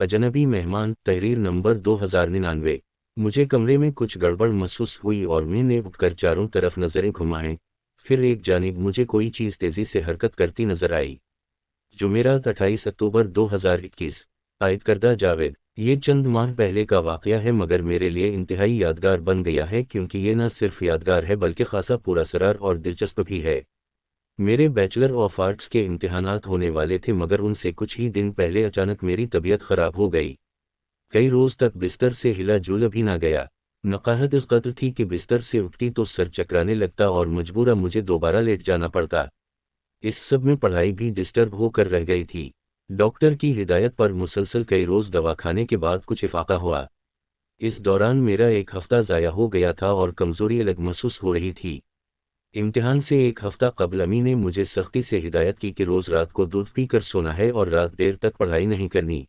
अजनबी मेहमान। तहरीर नंबर 2099। मुझे कमरे में कुछ गड़बड़ महसूस हुई और मैंने उठकर चारों तरफ नजरें घुमाएं। फिर एक जानिब मुझे कोई चीज़ तेज़ी से हरकत करती नजर आई। जुमेरात 28 अक्टूबर 2021। आयद करदा जावेद। ये चंद माह पहले का वाक़या है मगर मेरे लिए इंतहाई यादगार बन गया है क्योंकि ये न सिर्फ यादगार है बल्कि खासा पुरअसरार और दिलचस्प भी है। मेरे बैचलर ऑफ आर्ट्स के इम्तिहानात होने वाले थे मगर उनसे कुछ ही दिन पहले अचानक मेरी तबीयत खराब हो गई। कई रोज तक बिस्तर से हिला जुल भी ना गया। नकाहत इस कदर थी कि बिस्तर से उठती तो सर चकराने लगता और मजबूरा मुझे दोबारा लेट जाना पड़ता। इस सब में पढ़ाई भी डिस्टर्ब होकर रह गई थी। डॉक्टर की हिदायत पर मुसलसल कई रोज दवा खाने के बाद कुछ इफाका हुआ। इस दौरान मेरा एक हफ्ता ज़ाया हो गया था और कमज़ोरी अलग महसूस हो रही थी। इम्तिहान से एक हफ्ता कबल अमी ने मुझे सख्ती से हिदायत की कि रोज़ रात को दूध पीकर सोना है और रात देर तक पढ़ाई नहीं करनी।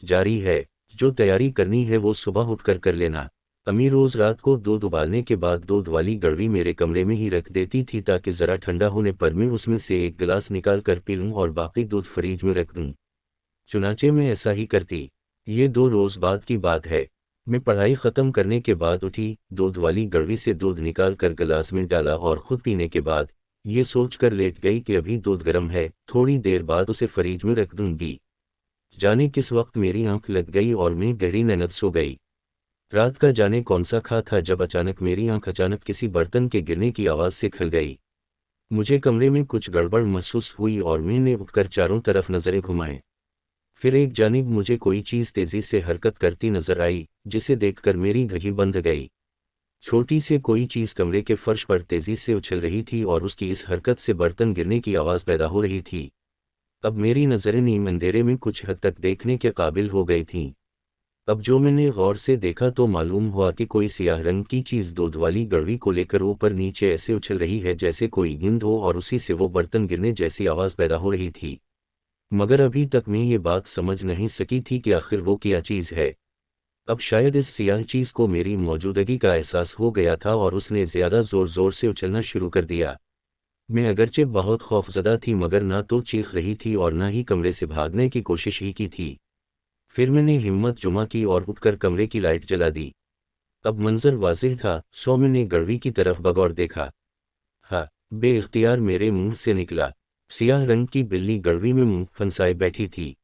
जारी है, जो तैयारी करनी है वो सुबह उठकर कर लेना। अम्मी रोज़ रात को दूध उबालने के बाद दूध वाली गड़वी मेरे कमरे में ही रख देती थी ताकि ज़रा ठंडा होने पर मैं उसमें से एक गिलास निकाल कर पी लूँ और बाकी दूध फ्रीज में रख दूँ। चुनाचे में ऐसा ही करती। ये 2 रोज़ बाद की बात है। मैं पढ़ाई ख़त्म करने के बाद उठी, दूध वाली गड़वी से दूध निकाल कर गिलास में डाला और ख़ुद पीने के बाद ये सोचकर लेट गई कि अभी दूध गर्म है, थोड़ी देर बाद उसे फ्रीज में रख दूंगी। जाने किस वक्त मेरी आंख लग गई और मैं गहरी नींद सो गई। रात का जाने कौन सा खा था जब अचानक मेरी आंख अचानक किसी बर्तन के गिरने की आवाज़ से खुल गई। मुझे कमरे में कुछ गड़बड़ महसूस हुई और मैंने उठकर चारों तरफ नज़रें घुमाएं। फिर एक जानिब मुझे कोई चीज़ तेज़ी से हरकत करती नजर आई, जिसे देखकर मेरी घड़ी बंध गई। छोटी से कोई चीज़ कमरे के फर्श पर तेज़ी से उछल रही थी और उसकी इस हरकत से बर्तन गिरने की आवाज़ पैदा हो रही थी। अब मेरी नज़रें नीम अंधेरे में कुछ हद तक देखने के काबिल हो गई थीं। अब जो मैंने गौर से देखा तो मालूम हुआ कि कोई सियाह रंग की चीज़ दूध वाली गड़वी को लेकर ऊपर नीचे ऐसे उछल रही है जैसे कोई गेंद हो और उसी से वो बर्तन गिरने जैसी आवाज़ पैदा हो रही थी। मगर अभी तक मैं ये बात समझ नहीं सकी थी कि आखिर वो क्या चीज़ है। अब शायद इस सियाह चीज़ को मेरी मौजूदगी का एहसास हो गया था और उसने ज़्यादा ज़ोर ज़ोर से उछलना शुरू कर दिया। मैं अगरचे बहुत खौफजदा थी मगर ना तो चीख रही थी और ना ही कमरे से भागने की कोशिश ही की थी। फिर मैंने हिम्मत जुमा की और उठकर कमरे की लाइट जला दी। अब मंजर वाज़ेह था, सो मैंने गड़वी की तरफ बगौर देखा। हाँ, बे इख्तियार मेरे मुंह से निकला। सियाह रंग की बिल्ली गड़वी में मुंह फंसाए बैठी थी।